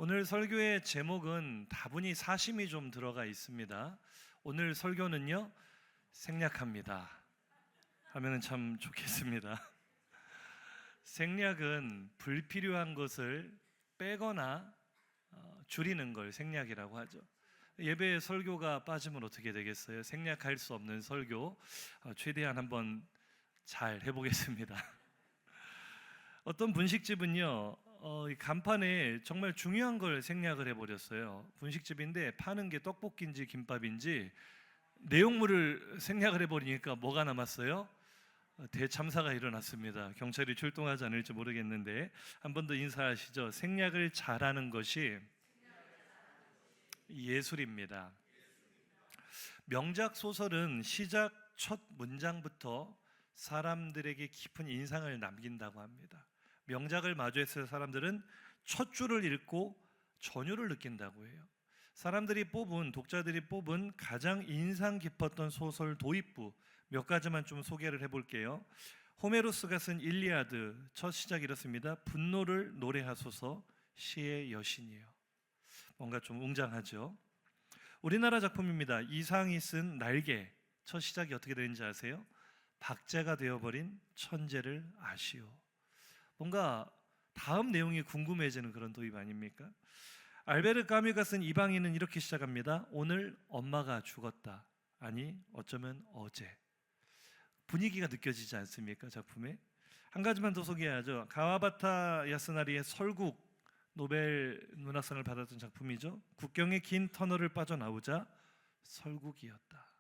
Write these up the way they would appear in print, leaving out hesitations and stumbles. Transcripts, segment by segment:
오늘 설교의 제목은 다분히 사심이 좀 들어가 있습니다. 오늘 설교는요, 생략합니다 하면 참 좋겠습니다. 생략은 불필요한 것을 빼거나 줄이는 걸 생략이라고 하죠. 예배에 설교가 빠지면 어떻게 되겠어요? 생략할 수 없는 설교 최대한 한번 잘 해보겠습니다. 어떤 분식집은요, 간판에 정말 중요한 걸 생략을 해버렸어요. 분식집인데 파는 게 떡볶이인지 김밥인지 내용물을 생략을 해버리니까 뭐가 남았어요? 대참사가 일어났습니다. 경찰이 출동하지 않을지 모르겠는데 한 번 더 인사하시죠. 생략을 잘하는 것이 예술입니다. 명작 소설은 시작 첫 문장부터 사람들에게 깊은 인상을 남긴다고 합니다. 명작을 마주했을 사람들은 첫 줄을 읽고 전율을 느낀다고 해요. 독자들이 뽑은 가장 인상 깊었던 소설 도입부 몇 가지만 좀 소개를 해볼게요. 호메로스가 쓴 일리아드 첫 시작이 이렇습니다. 분노를 노래하소서 시의 여신이에요. 뭔가 좀 웅장하죠. 우리나라 작품입니다. 이상이 쓴 날개 첫 시작이 어떻게 되는지 아세요? 박제가 되어버린 천재를 아시오. 뭔가 다음 내용이 궁금해지는 그런 도입 아닙니까? 알베르 까뮈가 쓴 이방인은 이렇게 시작합니다. 오늘 엄마가 죽었다. 아니 어쩌면 어제. 분위기가 느껴지지 않습니까? 작품에. 한 가지만 더 소개해야죠. 가와바타 야스나리의 설국, 노벨 문학상을 받았던 작품이죠. 국경의 긴 터널을 빠져나오자 설국이었다.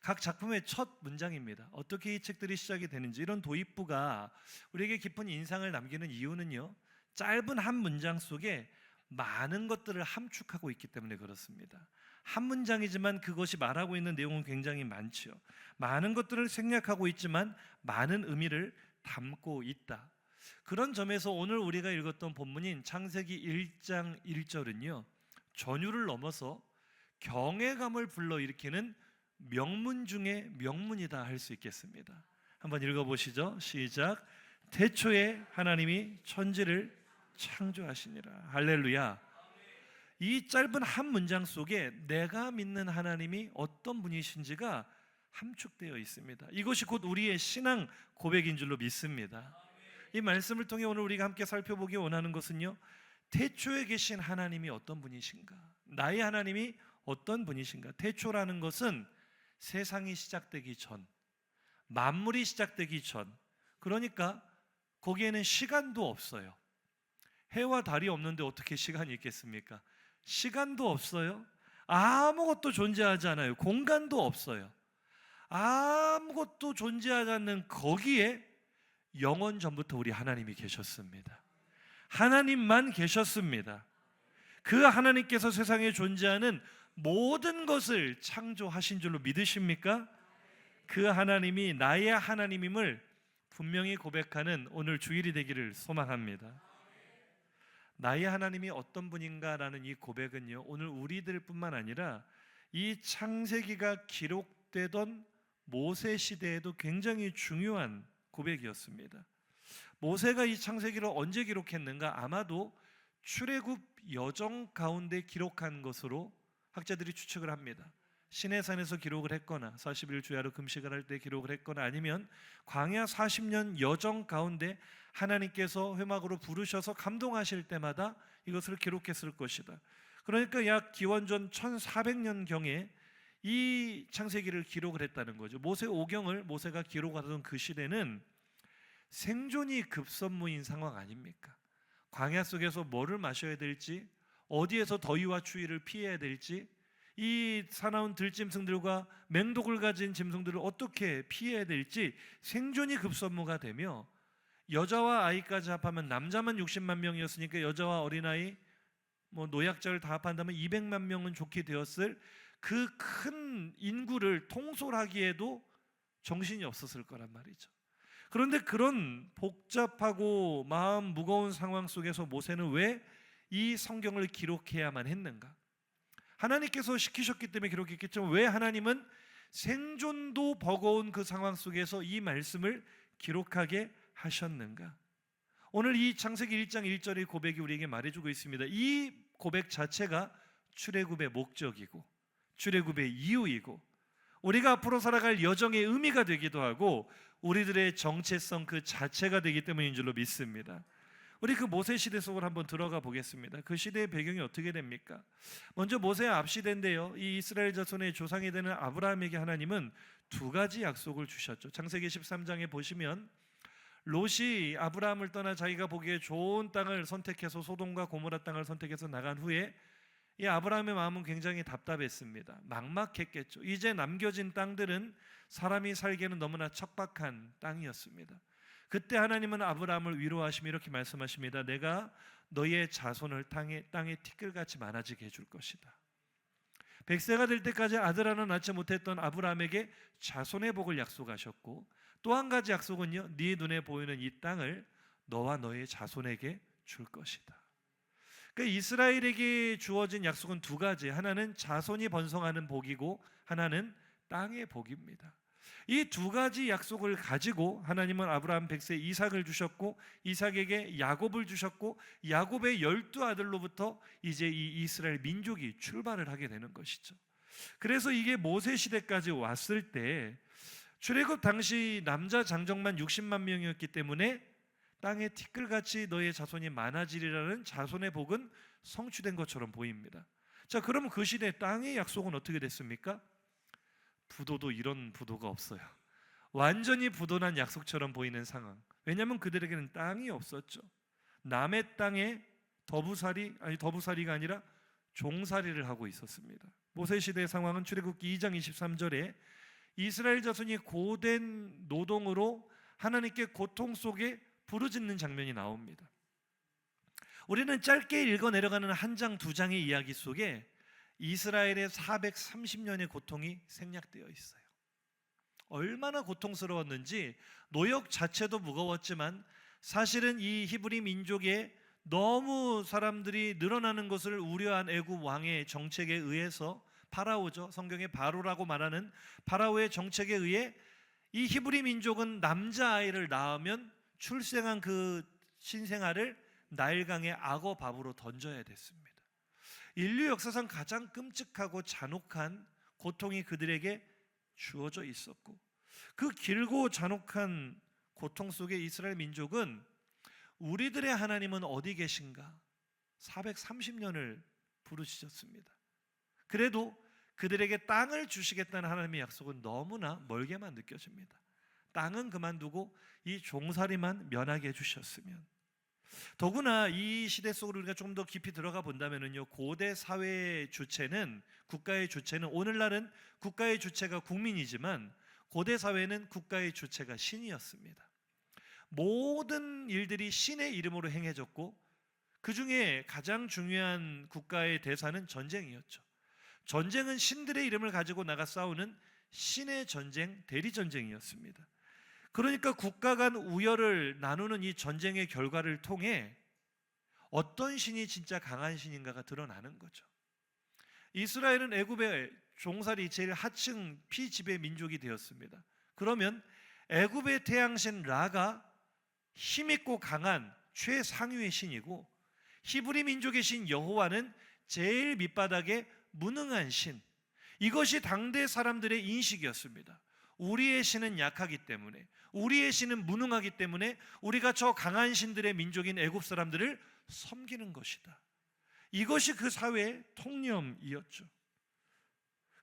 각 작품의 첫 문장입니다. 어떻게 이 책들이 시작이 되는지, 이런 도입부가 우리에게 깊은 인상을 남기는 이유는요, 짧은 한 문장 속에 많은 것들을 함축하고 있기 때문에 그렇습니다. 한 문장이지만 그것이 말하고 있는 내용은 굉장히 많죠. 많은 것들을 생략하고 있지만 많은 의미를 담고 있다. 그런 점에서 오늘 우리가 읽었던 본문인 창세기 1장 1절은요, 전율을 넘어서 경외감을 불러일으키는 명문 중에 명문이다 할 수 있겠습니다. 한번 읽어보시죠. 시작. 태초에 하나님이 천지를 창조하시니라. 할렐루야. 이 짧은 한 문장 속에 내가 믿는 하나님이 어떤 분이신지가 함축되어 있습니다. 이것이 곧 우리의 신앙 고백인 줄로 믿습니다. 이 말씀을 통해 오늘 우리가 함께 살펴보기 원하는 것은요, 태초에 계신 하나님이 어떤 분이신가? 나의 하나님이 어떤 분이신가? 태초라는 것은 세상이 시작되기 전, 만물이 시작되기 전, 그러니까 거기에는 시간도 없어요. 해와 달이 없는데 어떻게 시간이 있겠습니까? 시간도 없어요. 아무것도 존재하지 않아요. 공간도 없어요. 아무것도 존재하지 않는 거기에 영원 전부터 우리 하나님이 계셨습니다. 하나님만 계셨습니다. 그 하나님께서 세상에 존재하는 모든 것을 창조하신 줄로 믿으십니까? 그 하나님이 나의 하나님임을 분명히 고백하는 오늘 주일이 되기를 소망합니다. 나의 하나님이 어떤 분인가라는 이 고백은요, 오늘 우리들뿐만 아니라 이 창세기가 기록되던 모세 시대에도 굉장히 중요한 고백이었습니다. 모세가 이 창세기를 언제 기록했는가? 아마도 출애굽 여정 가운데 기록한 것으로 학자들이 추측을 합니다. 시내산에서 기록을 했거나 40일 주야로 금식을 할 때 기록을 했거나 아니면 광야 40년 여정 가운데 하나님께서 회막으로 부르셔서 감동하실 때마다 이것을 기록했을 것이다. 그러니까 약 기원전 1400년경에 이 창세기를 기록을 했다는 거죠. 모세 오경을 모세가 기록하던 그 시대는 생존이 급선무인 상황 아닙니까? 광야 속에서 뭐를 마셔야 될지, 어디에서 더위와 추위를 피해야 될지, 이 사나운 들짐승들과 맹독을 가진 짐승들을 어떻게 피해야 될지 생존이 급선무가 되며, 여자와 아이까지 합하면 남자만 60만 명이었으니까 여자와 어린아이, 노약자를 다 합한다면 200만 명은 좋게 되었을 그 큰 인구를 통솔하기에도 정신이 없었을 거란 말이죠. 그런데 그런 복잡하고 마음 무거운 상황 속에서 모세는 왜 이 성경을 기록해야만 했는가? 하나님께서 시키셨기 때문에 기록했겠지만 왜 하나님은 생존도 버거운 그 상황 속에서 이 말씀을 기록하게 하셨는가? 오늘 이 창세기 1장 1절의 고백이 우리에게 말해주고 있습니다. 이 고백 자체가 출애굽의 목적이고 출애굽의 이유이고 우리가 앞으로 살아갈 여정의 의미가 되기도 하고 우리들의 정체성 그 자체가 되기 때문인 줄로 믿습니다. 우리 그 모세 시대 속으로 한번 들어가 보겠습니다. 그 시대의 배경이 어떻게 됩니까? 먼저 모세의 앞시대인데요, 이 이스라엘 자손의 조상이 되는 아브라함에게 하나님은 두 가지 약속을 주셨죠. 창세기 13장에 보시면 롯이 아브라함을 떠나 자기가 보기에 좋은 땅을 선택해서 소돔과 고모라 땅을 선택해서 나간 후에 이 아브라함의 마음은 굉장히 답답했습니다. 막막했겠죠. 이제 남겨진 땅들은 사람이 살기에는 너무나 척박한 땅이었습니다. 그때 하나님은 아브라함을 위로하시며 이렇게 말씀하십니다. 내가 너의 자손을 땅에 티끌같이 많아지게 해줄 것이다. 100세가 될 때까지 아들 하나 낳지 못했던 아브라함에게 자손의 복을 약속하셨고 또 한 가지 약속은요, 네 눈에 보이는 이 땅을 너와 너의 자손에게 줄 것이다. 그러니까 이스라엘에게 주어진 약속은 두 가지, 하나는 자손이 번성하는 복이고 하나는 땅의 복입니다. 이 두 가지 약속을 가지고 하나님은 아브라함 100세 이삭을 주셨고 이삭에게 야곱을 주셨고 야곱의 12아들로부터 이제 이 이스라엘 민족이 출발을 하게 되는 것이죠. 그래서 이게 모세 시대까지 왔을 때 출애굽 당시 남자 장정만 60만 명이었기 때문에 땅에 티끌같이 너의 자손이 많아지리라는 자손의 복은 성취된 것처럼 보입니다. 자, 그럼 그 시대 땅의 약속은 어떻게 됐습니까? 부도도 이런 부도가 없어요. 완전히 부도난 약속처럼 보이는 상황. 왜냐하면 그들에게는 땅이 없었죠. 남의 땅에 더부살이가 아니라 종살이를 하고 있었습니다. 모세 시대의 상황은 출애굽기 2장 23절에 이스라엘 자손이 고된 노동으로 하나님께 고통 속에 부르짖는 장면이 나옵니다. 우리는 짧게 읽어 내려가는 한 장, 두 장의 이야기 속에 이스라엘의 430년의 고통이 생략되어 있어요. 얼마나 고통스러웠는지 노역 자체도 무거웠지만 사실은 이 히브리 민족에 너무 사람들이 늘어나는 것을 우려한 애굽 왕의 정책에 의해서 파라오죠. 성경에 바로라고 말하는 파라오의 정책에 의해 이 히브리 민족은 남자아이를 낳으면 출생한 그 신생아를 나일강의 악어 밥으로 던져야 됐습니다. 인류 역사상 가장 끔찍하고 잔혹한 고통이 그들에게 주어져 있었고 그 길고 잔혹한 고통 속에 이스라엘 민족은 우리들의 하나님은 어디 계신가 430년을 부르짖었습니다. 그래도 그들에게 땅을 주시겠다는 하나님의 약속은 너무나 멀게만 느껴집니다. 땅은 그만두고 이 종살이만 면하게 해주셨으면. 더구나 이 시대 속으로 우리가 좀 더 깊이 들어가 본다면요, 고대 사회의 주체는, 국가의 주체는, 오늘날은 국가의 주체가 국민이지만 고대 사회는 국가의 주체가 신이었습니다. 모든 일들이 신의 이름으로 행해졌고 그 중에 가장 중요한 국가의 대사는 전쟁이었죠. 전쟁은 신들의 이름을 가지고 나가 싸우는 신의 전쟁, 대리전쟁이었습니다. 그러니까 국가 간 우열을 나누는 이 전쟁의 결과를 통해 어떤 신이 진짜 강한 신인가가 드러나는 거죠. 이스라엘은 애굽의 종살이 제일 하층 피지배 민족이 되었습니다. 그러면 애굽의 태양신 라가 힘있고 강한 최상위의 신이고 히브리 민족의 신 여호와는 제일 밑바닥의 무능한 신. 이것이 당대 사람들의 인식이었습니다. 우리의 신은 약하기 때문에, 우리의 신은 무능하기 때문에 우리가 저 강한 신들의 민족인 애굽 사람들을 섬기는 것이다. 이것이 그 사회의 통념이었죠.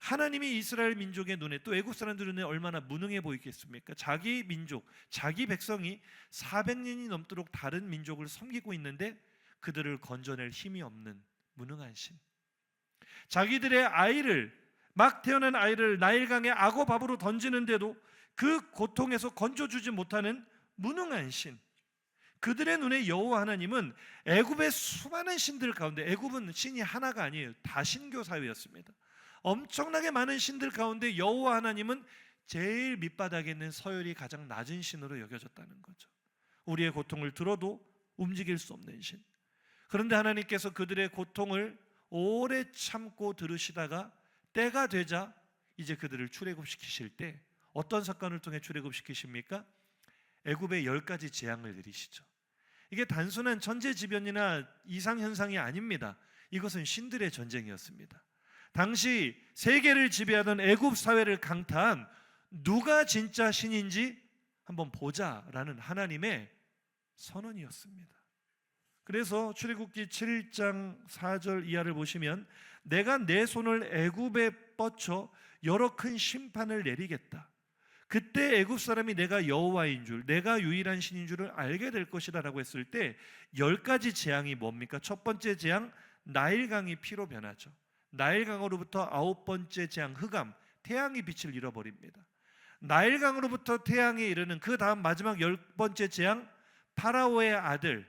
하나님이 이스라엘 민족의 눈에, 또 애굽 사람들의 눈에 얼마나 무능해 보이겠습니까? 자기 민족, 자기 백성이 400년이 넘도록 다른 민족을 섬기고 있는데 그들을 건져낼 힘이 없는 무능한 신. 자기들의 아이를, 막 태어난 아이를 나일강의 악어 밥으로 던지는데도 그 고통에서 건져주지 못하는 무능한 신. 그들의 눈에 여호와 하나님은 애굽의 수많은 신들 가운데, 애굽은 신이 하나가 아니에요. 다신교 사회였습니다. 엄청나게 많은 신들 가운데 여호와 하나님은 제일 밑바닥에 있는 서열이 가장 낮은 신으로 여겨졌다는 거죠. 우리의 고통을 들어도 움직일 수 없는 신. 그런데 하나님께서 그들의 고통을 오래 참고 들으시다가 때가 되자 이제 그들을 출애굽시키실 때 어떤 사건을 통해 출애굽시키십니까? 애굽에 10가지 재앙을 내리시죠. 이게 단순한 천재지변이나 이상현상이 아닙니다. 이것은 신들의 전쟁이었습니다. 당시 세계를 지배하던 애굽 사회를 강타한 누가 진짜 신인지 한번 보자라는 하나님의 선언이었습니다. 그래서 출애굽기 7장 4절 이하를 보시면 내가 내 손을 애굽에 뻗쳐 여러 큰 심판을 내리겠다. 그때 애굽 사람이 내가 여호와인 줄, 내가 유일한 신인 줄을 알게 될 것이다 라고 했을 때 10가지 재앙이 뭡니까? 첫 번째 재앙, 나일강이 피로 변하죠. 나일강으로부터 9번째 재앙, 흑암, 태양이 빛을 잃어버립니다. 나일강으로부터 태양에 이르는 그 다음 마지막 10번째 재앙, 파라오의 아들.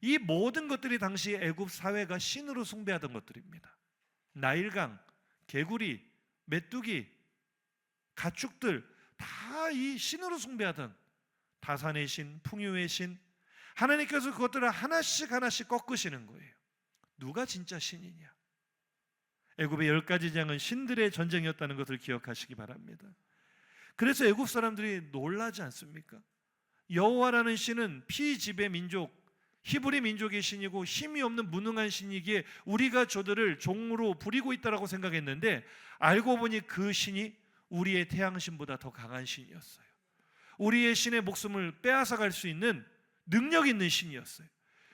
이 모든 것들이 당시 애굽 사회가 신으로 숭배하던 것들입니다. 나일강, 개구리, 메뚜기, 가축들 다 이 신으로 숭배하던 다산의 신, 풍요의 신, 하나님께서 그것들을 하나씩 하나씩 꺾으시는 거예요. 누가 진짜 신이냐? 애굽의 10가지 재앙은 신들의 전쟁이었다는 것을 기억하시기 바랍니다. 그래서 애굽 사람들이 놀라지 않습니까? 여호와라는 신은 피지배 민족, 히브리 민족의 신이고 힘이 없는 무능한 신이기에 우리가 저들을 종으로 부리고 있다라고 생각했는데 알고 보니 그 신이 우리의 태양신보다 더 강한 신이었어요. 우리의 신의 목숨을 빼앗아갈 수 있는 능력 있는 신이었어요.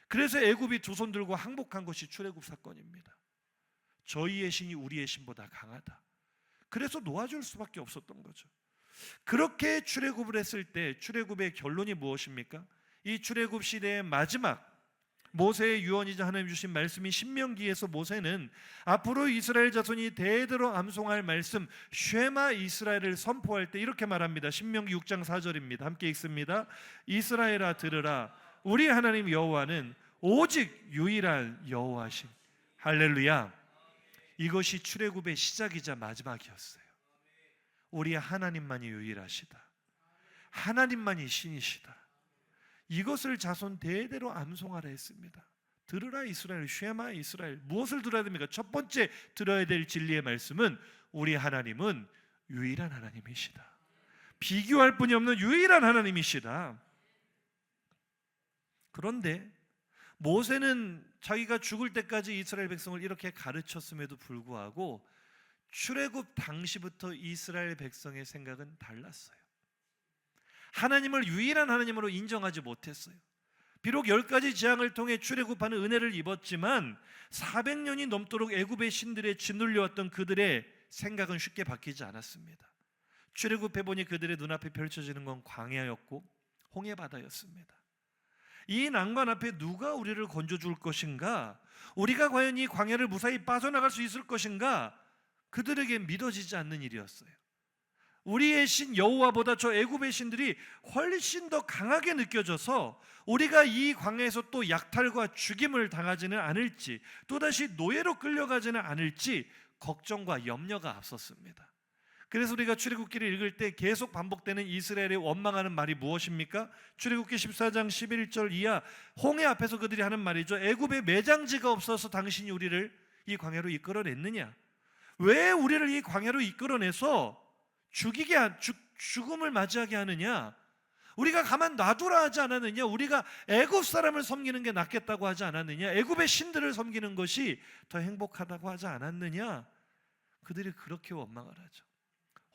그래서 애굽이 두 손 들고 항복한 것이 출애굽 사건입니다. 저희의 신이 우리의 신보다 강하다. 그래서 놓아줄 수밖에 없었던 거죠. 그렇게 출애굽을 했을 때 출애굽의 결론이 무엇입니까? 이 출애굽 시대의 마지막 모세의 유언이자 하나님 주신 말씀인 신명기에서 모세는 앞으로 이스라엘 자손이 대대로 암송할 말씀 쉐마 이스라엘을 선포할 때 이렇게 말합니다. 신명기 6장 4절입니다. 함께 읽습니다. 이스라엘아 들으라, 우리 하나님 여호와는 오직 유일한 여호와신. 할렐루야. 이것이 출애굽의 시작이자 마지막이었어요. 우리 하나님만이 유일하시다. 하나님만이 신이시다. 이것을 자손 대대로 암송하라 했습니다. 들으라 이스라엘, 쉐마 이스라엘. 무엇을 들어야 됩니까? 첫 번째 들어야 될 진리의 말씀은 우리 하나님은 유일한 하나님이시다. 비교할 분이 없는 유일한 하나님이시다. 그런데 모세는 자기가 죽을 때까지 이스라엘 백성을 이렇게 가르쳤음에도 불구하고 출애굽 당시부터 이스라엘 백성의 생각은 달랐어요. 하나님을 유일한 하나님으로 인정하지 못했어요. 비록 10가지 재앙을 통해 출애굽하는 은혜를 입었지만 400년이 넘도록 애굽의 신들에 짓눌려왔던 그들의 생각은 쉽게 바뀌지 않았습니다. 출애굽해보니 그들의 눈앞에 펼쳐지는 건 광야였고 홍해바다였습니다. 이 난관 앞에 누가 우리를 건져줄 것인가? 우리가 과연 이 광야를 무사히 빠져나갈 수 있을 것인가? 그들에게 믿어지지 않는 일이었어요. 우리의 신 여호와보다 저 애굽의 신들이 훨씬 더 강하게 느껴져서 우리가 이 광야에서 또 약탈과 죽임을 당하지는 않을지, 또다시 노예로 끌려가지는 않을지 걱정과 염려가 앞섰습니다. 그래서 우리가 출애굽기를 읽을 때 계속 반복되는 이스라엘의 원망하는 말이 무엇입니까? 출애굽기 14장 11절 이하 홍해 앞에서 그들이 하는 말이죠. 애굽에 매장지가 없어서 당신이 우리를 이 광야로 이끌어냈느냐? 왜 우리를 이 광야로 이끌어내서 죽음을 맞이하게 하느냐? 우리가 가만 놔두라 하지 않았느냐? 우리가 애굽 사람을 섬기는 게 낫겠다고 하지 않았느냐? 애굽의 신들을 섬기는 것이 더 행복하다고 하지 않았느냐? 그들이 그렇게 원망을 하죠.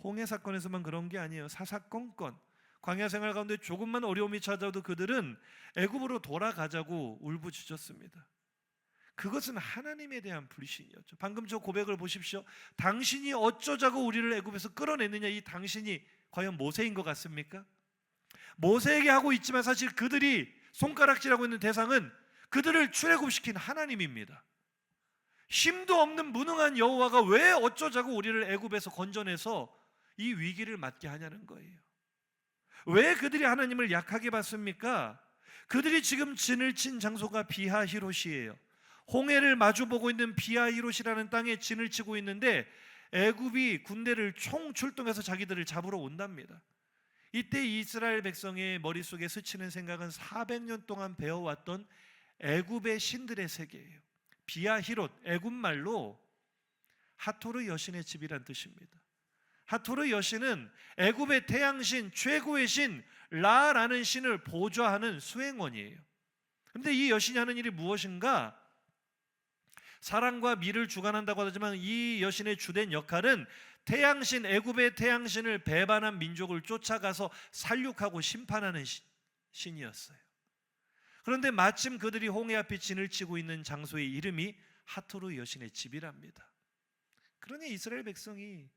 홍해 사건에서만 그런 게 아니에요. 사사건건 광야 생활 가운데 조금만 어려움이 찾아도 그들은 애굽으로 돌아가자고 울부짖었습니다. 그것은 하나님에 대한 불신이었죠. 방금 저 고백을 보십시오. 당신이 어쩌자고 우리를 애굽에서 끌어냈느냐? 이 당신이 과연 모세인 것 같습니까? 모세에게 하고 있지만 사실 그들이 손가락질하고 있는 대상은 그들을 출애굽시킨 하나님입니다. 힘도 없는 무능한 여호와가 왜 어쩌자고 우리를 애굽에서 건져내서 이 위기를 맞게 하냐는 거예요. 왜 그들이 하나님을 약하게 봤습니까? 그들이 지금 진을 친 장소가 비하히롯이에요. 홍해를 마주보고 있는 비하히롯이라는 땅에 진을 치고 있는데 애굽이 군대를 총 출동해서 자기들을 잡으러 온답니다. 이때 이스라엘 백성의 머릿속에 스치는 생각은 400년 동안 배워왔던 애굽의 신들의 세계예요. 비하히롯, 애굽말로 하토르 여신의 집이란 뜻입니다. 하토르 여신은 애굽의 태양신, 최고의 신 라라는 신을 보좌하는 수행원이에요. 그런데 이 여신이 하는 일이 무엇인가? 사랑과 미를 주관한다고 하지만 이 여신의 주된 역할은 태양신, 애굽의 태양신을 배반한 민족을 쫓아가서 살육하고 심판하는 신이었어요. 그런데 마침 그들이 홍해 앞에 진을 치고 있는 장소의 이름이 하토르 여신의 집이랍니다. 그러니 이스라엘 백성이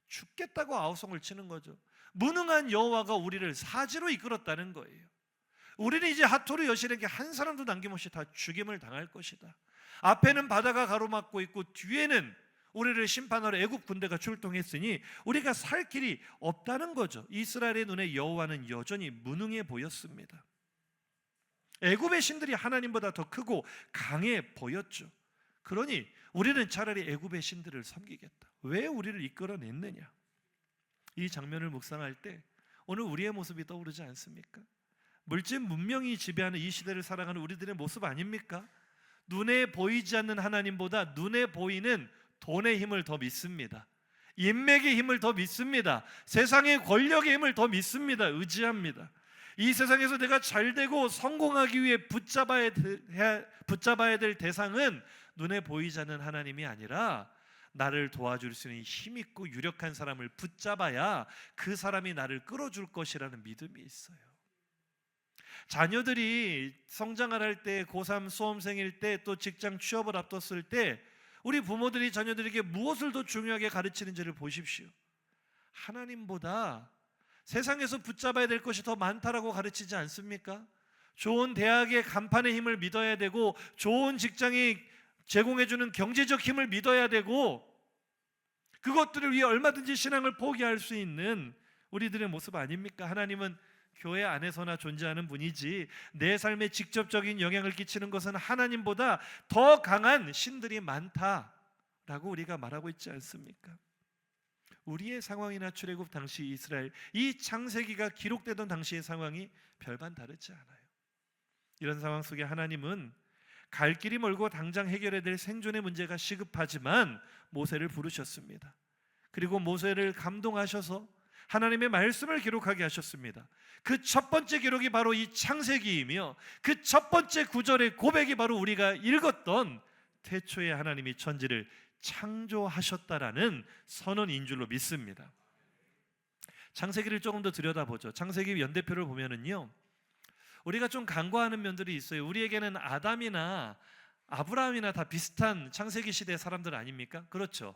죽겠다고 아우성을 치는 거죠. 무능한 여호와가 우리를 사지로 이끌었다는 거예요. 우리는 이제 하토르 여신에게 한 사람도 남김없이 다 죽임을 당할 것이다. 앞에는 바다가 가로막고 있고 뒤에는 우리를 심판하러 애굽 군대가 출동했으니 우리가 살 길이 없다는 거죠. 이스라엘의 눈에 여호와는 여전히 무능해 보였습니다. 애굽의 신들이 하나님보다 더 크고 강해 보였죠. 그러니 우리는 차라리 애굽의 신들을 섬기겠다. 왜 우리를 이끌어냈느냐? 이 장면을 묵상할 때 오늘 우리의 모습이 떠오르지 않습니까? 물질 문명이 지배하는 이 시대를 살아가는 우리들의 모습 아닙니까? 눈에 보이지 않는 하나님보다 눈에 보이는 돈의 힘을 더 믿습니다. 인맥의 힘을 더 믿습니다. 세상의 권력의 힘을 더 믿습니다. 의지합니다. 이 세상에서 내가 잘되고 성공하기 위해 붙잡아야 될 대상은 눈에 보이지 않는 하나님이 아니라 나를 도와줄 수 있는 힘있고 유력한 사람을 붙잡아야 그 사람이 나를 끌어줄 것이라는 믿음이 있어요. 자녀들이 성장을 할 때, 고3 수험생일 때, 또 직장 취업을 앞뒀을 때 우리 부모들이 자녀들에게 무엇을 더 중요하게 가르치는지를 보십시오. 하나님보다 세상에서 붙잡아야 될 것이 더 많다라고 가르치지 않습니까? 좋은 대학의 간판의 힘을 믿어야 되고 좋은 직장이 제공해주는 경제적 힘을 믿어야 되고 그것들을 위해 얼마든지 신앙을 포기할 수 있는 우리들의 모습 아닙니까? 하나님은 교회 안에서나 존재하는 분이지 내 삶에 직접적인 영향을 끼치는 것은 하나님보다 더 강한 신들이 많다라고 우리가 말하고 있지 않습니까? 우리의 상황이나 출애굽 당시 이스라엘, 이 창세기가 기록되던 당시의 상황이 별반 다르지 않아요. 이런 상황 속에 하나님은 갈 길이 멀고 당장 해결해야 될 생존의 문제가 시급하지만 모세를 부르셨습니다. 그리고 모세를 감동하셔서 하나님의 말씀을 기록하게 하셨습니다. 그 첫 번째 기록이 바로 이 창세기이며 그 첫 번째 구절의 고백이 바로 우리가 읽었던 태초에 하나님이 천지를 창조하셨다라는 선언인 줄로 믿습니다. 창세기를 조금 더 들여다보죠. 창세기 연대표를 보면은요, 우리가 좀 간과하는 면들이 있어요. 우리에게는 아담이나 아브라함이나 다 비슷한 창세기 시대 사람들 아닙니까? 그렇죠.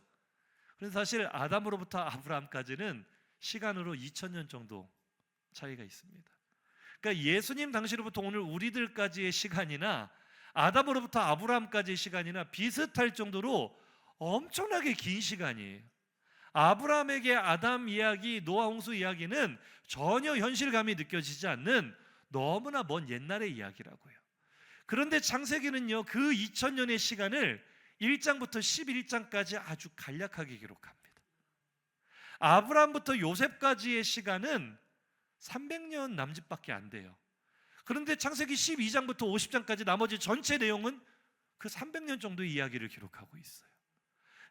그래서 사실 아담으로부터 아브라함까지는 시간으로 2000년 정도 차이가 있습니다. 그러니까 예수님 당시로부터 오늘 우리들까지의 시간이나 아담으로부터 아브라함까지의 시간이나 비슷할 정도로 엄청나게 긴 시간이에요. 아브라함에게 아담 이야기, 노아 홍수 이야기는 전혀 현실감이 느껴지지 않는 너무나 먼 옛날의 이야기라고요. 그런데 창세기는요, 그 2000년의 시간을 1장부터 11장까지 아주 간략하게 기록합니다. 아브라함부터 요셉까지의 시간은 300년 남짓밖에 안 돼요. 그런데 창세기 12장부터 50장까지 나머지 전체 내용은 그 300년 정도의 이야기를 기록하고 있어요.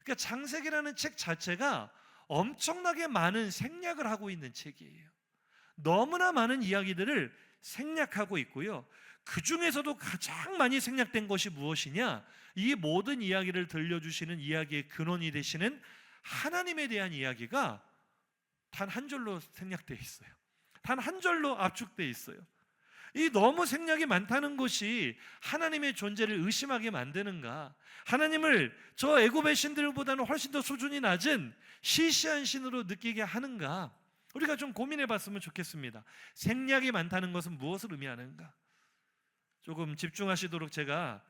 그러니까 창세기라는 책 자체가 엄청나게 많은 생략을 하고 있는 책이에요. 너무나 많은 이야기들을 생략하고 있고요. 그 중에서도 가장 많이 생략된 것이 무엇이냐? 이 모든 이야기를 들려주시는 이야기의 근원이 되시는 하나님에 대한 이야기가 단 한 절로 생략되어 있어요. 단 한 절로 압축되어 있어요. 이 너무 생략이 많다는 것이 하나님의 존재를 의심하게 만드는가? 하나님을 저 애굽의 신들보다는 훨씬 더 수준이 낮은 시시한 신으로 느끼게 하는가? 우리가 좀 고민해 봤으면 좋겠습니다. 생략이 많다는 것은 무엇을 의미하는가? 조금 집중하시도록 제가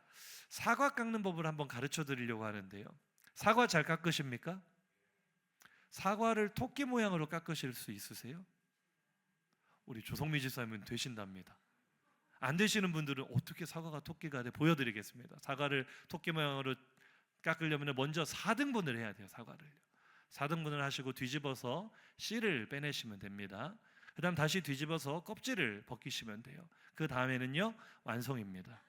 사과 깎는 법을 한번 가르쳐 드리려고 하는데요. 사과 잘 깎으십니까? 사과를 토끼 모양으로 깎으실 수 있으세요? 우리 조성미 지사님은 되신답니다. 안 되시는 분들은 어떻게 사과가 토끼가 돼 보여드리겠습니다. 사과를 토끼 모양으로 깎으려면 먼저 4등분을 해야 돼요. 사과를 4등분을 하시고 뒤집어서 씨를 빼내시면 됩니다. 그 다음 다시 뒤집어서 껍질을 벗기시면 돼요. 그 다음에는요, 완성입니다.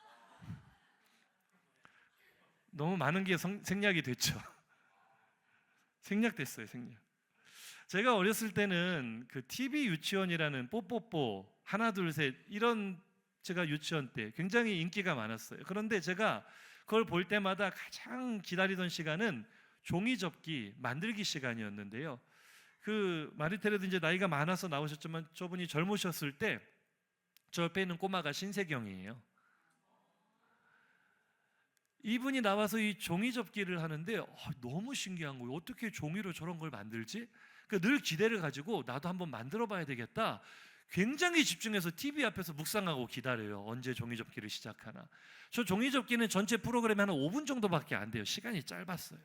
너무 많은 게 생략이 됐죠. 생략됐어요. 생략. 제가 어렸을 때는 그 TV 유치원이라는 뽀뽀뽀 하나 둘 셋 이런 제가 유치원 때 굉장히 인기가 많았어요. 그런데 제가 그걸 볼 때마다 가장 기다리던 시간은 종이접기 만들기 시간이었는데요. 그 마리테레도 이제 나이가 많아서 나오셨지만 저분이 젊으셨을 때 저 옆에 있는 꼬마가 신세경이에요. 이분이 나와서 이 종이접기를 하는데 너무 신기한 거예요. 어떻게 종이로 저런 걸 만들지? 그러니까 늘 기대를 가지고 나도 한번 만들어 봐야 되겠다. 굉장히 집중해서 TV 앞에서 묵상하고 기다려요. 언제 종이접기를 시작하나. 저 종이접기는 전체 프로그램이 한 5분 정도밖에 안 돼요. 시간이 짧았어요.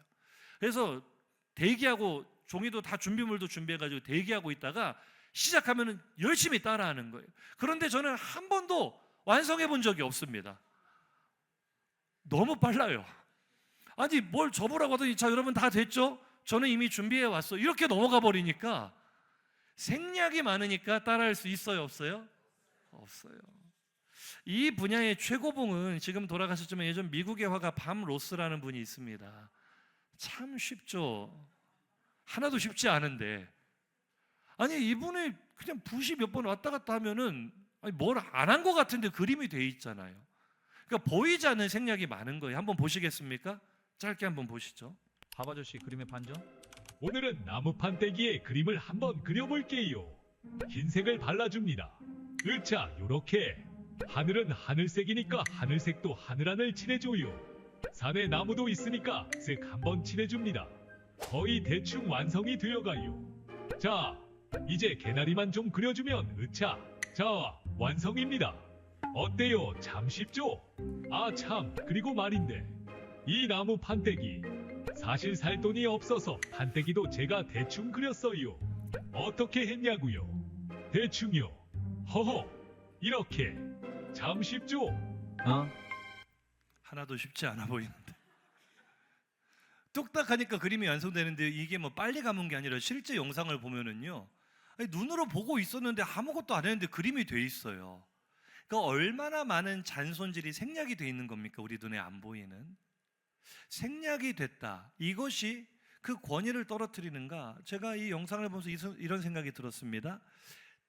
그래서 대기하고 종이도 다 준비물도 준비해가지고 대기하고 있다가 시작하면 열심히 따라하는 거예요. 그런데 저는 한 번도 완성해 본 적이 없습니다. 너무 빨라요. 아니 뭘 접으라고 하더니 자 여러분 다 됐죠? 저는 이미 준비해 왔어. 이렇게 넘어가 버리니까 생략이 많으니까 따라할 수 있어요, 없어요? 없어요. 이 분야의 최고봉은 지금 돌아가셨지만 예전 미국의 화가 밤 로스라는 분이 있습니다. 참 쉽죠. 하나도 쉽지 않은데 아니 이분이 그냥 붓이 몇 번 왔다 갔다 하면은 뭘 안 한 것 같은데 그림이 돼 있잖아요. 그러니까 보이지 않는 생략이 많은 거예요. 한번 보시겠습니까? 짧게 한번 보시죠. 밥 아저씨 그림의 반전? 오늘은 나무 판때기에 그림을 한번 그려볼게요. 흰색을 발라줍니다. 으차, 요렇게. 하늘은 하늘색이니까 하늘색도 하늘하늘 칠해줘요. 산에 나무도 있으니까 색 한번 칠해줍니다. 거의 대충 완성이 되어가요. 자, 이제 개나리만 좀 그려주면 으차. 자, 완성입니다. 어때요? 참 쉽죠? 아 참, 그리고 말인데 이 나무 판때기 사실 살 돈이 없어서 판때기도 제가 대충 그렸어요. 어떻게 했냐고요? 대충요. 허허, 이렇게. 참 쉽죠? 하나도 쉽지 않아 보이는데 뚝딱 하니까 그림이 완성되는데 이게 뭐 빨리 감은 게 아니라 실제 영상을 보면은요 아니, 눈으로 보고 있었는데 아무것도 안 했는데 그림이 돼 있어요. 그러니까 얼마나 많은 잔손질이 생략이 돼 있는 겁니까? 우리 눈에 안 보이는 생략이 됐다. 이것이 그 권위를 떨어뜨리는가? 제가 이 영상을 보면서 이런 생각이 들었습니다.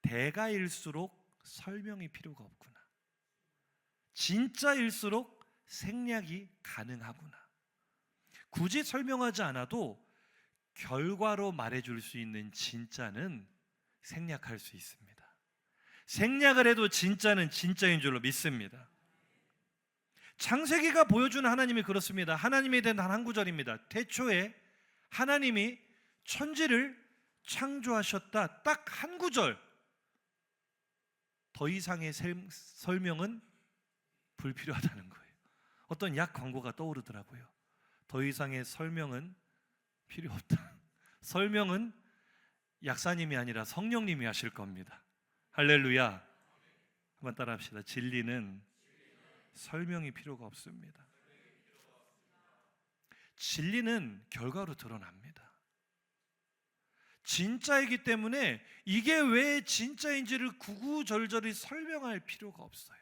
대가일수록 설명이 필요가 없구나. 진짜일수록 생략이 가능하구나. 굳이 설명하지 않아도 결과로 말해줄 수 있는 진짜는 생략할 수 있습니다. 생략을 해도 진짜는 진짜인 줄로 믿습니다. 창세기가 보여주는 하나님이 그렇습니다. 하나님에 대한 단 한 구절입니다. 태초에 하나님이 천지를 창조하셨다. 딱 한 구절. 더 이상의 설명은 불필요하다는 거예요. 어떤 약 광고가 떠오르더라고요. 더 이상의 설명은 필요 없다. 설명은 약사님이 아니라 성령님이 하실 겁니다. 할렐루야. 한번 따라 합시다. 진리는 설명이 필요가 없습니다. 진리는 결과로 드러납니다. 진짜이기 때문에 이게 왜 진짜인지를 구구절절히 설명할 필요가 없어요.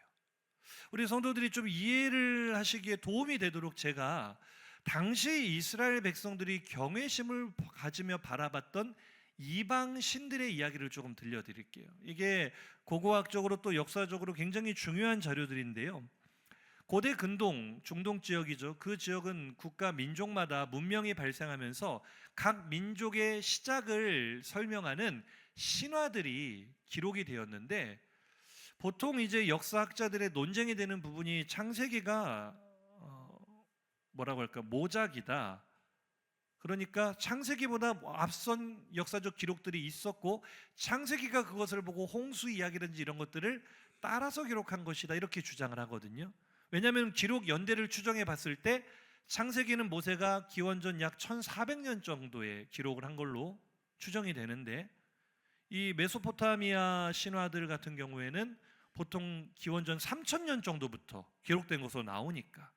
우리 성도들이 좀 이해를 하시기에 도움이 되도록 제가 당시 이스라엘 백성들이 경외심을 가지며 바라봤던 이방 신들의 이야기를 조금 들려드릴게요. 이게 고고학적으로 또 역사적으로 굉장히 중요한 자료들인데요. 고대 근동, 중동 지역이죠. 그 지역은 국가 민족마다 문명이 발생하면서 각 민족의 시작을 설명하는 신화들이 기록이 되었는데 보통 이제 역사학자들의 논쟁이 되는 부분이 창세기가 뭐라고 할까 모작이다. 그러니까 창세기보다 앞선 역사적 기록들이 있었고 창세기가 그것을 보고 홍수 이야기라든지 이런 것들을 따라서 기록한 것이다 이렇게 주장을 하거든요. 왜냐하면 기록 연대를 추정해 봤을 때 창세기는 모세가 기원전 약 1400년 정도의 기록을 한 걸로 추정이 되는데 이 메소포타미아 신화들 같은 경우에는 보통 기원전 3000년 정도부터 기록된 것으로 나오니까.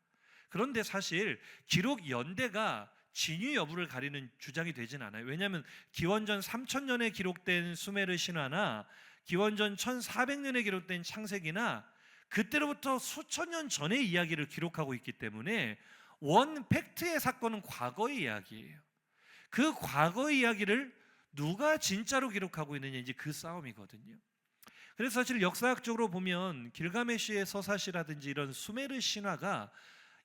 그런데 사실 기록 연대가 진위 여부를 가리는 주장이 되진 않아요. 왜냐하면 기원전 3000년에 기록된 수메르 신화나 기원전 1400년에 기록된 창세기나 그때로부터 수천 년 전의 이야기를 기록하고 있기 때문에 원 팩트의 사건은 과거의 이야기예요. 그 과거의 이야기를 누가 진짜로 기록하고 있느냐 이제 그 싸움이거든요. 그래서 사실 역사학적으로 보면 길가메시의 서사시라든지 이런 수메르 신화가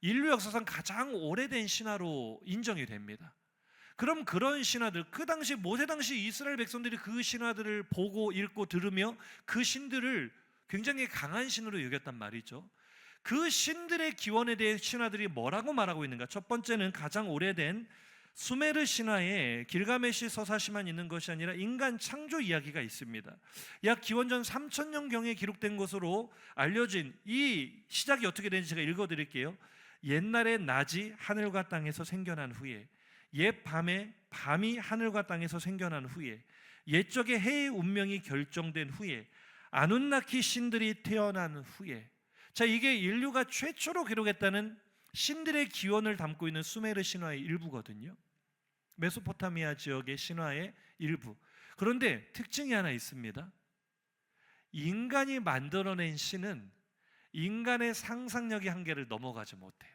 인류 역사상 가장 오래된 신화로 인정이 됩니다. 그럼 그런 신화들, 그 당시 모세 당시 이스라엘 백성들이 그 신화들을 보고 읽고 들으며 그 신들을 굉장히 강한 신으로 여겼단 말이죠. 그 신들의 기원에 대해 신화들이 뭐라고 말하고 있는가? 첫 번째는 가장 오래된 수메르 신화에 길가메시 서사시만 있는 것이 아니라 인간 창조 이야기가 있습니다. 약 기원전 3000년경에 기록된 것으로 알려진 이 시작이 어떻게 되는지 제가 읽어드릴게요. 옛날에 낮이 하늘과 땅에서 생겨난 후에, 옛 밤에 밤이 하늘과 땅에서 생겨난 후에, 옛적에 해의 운명이 결정된 후에, 아눈나키 신들이 태어난 후에. 자, 이게 인류가 최초로 기록했다는 신들의 기원을 담고 있는 수메르 신화의 일부거든요. 메소포타미아 지역의 신화의 일부. 그런데 특징이 하나 있습니다. 인간이 만들어낸 신은 인간의 상상력의 한계를 넘어가지 못해요.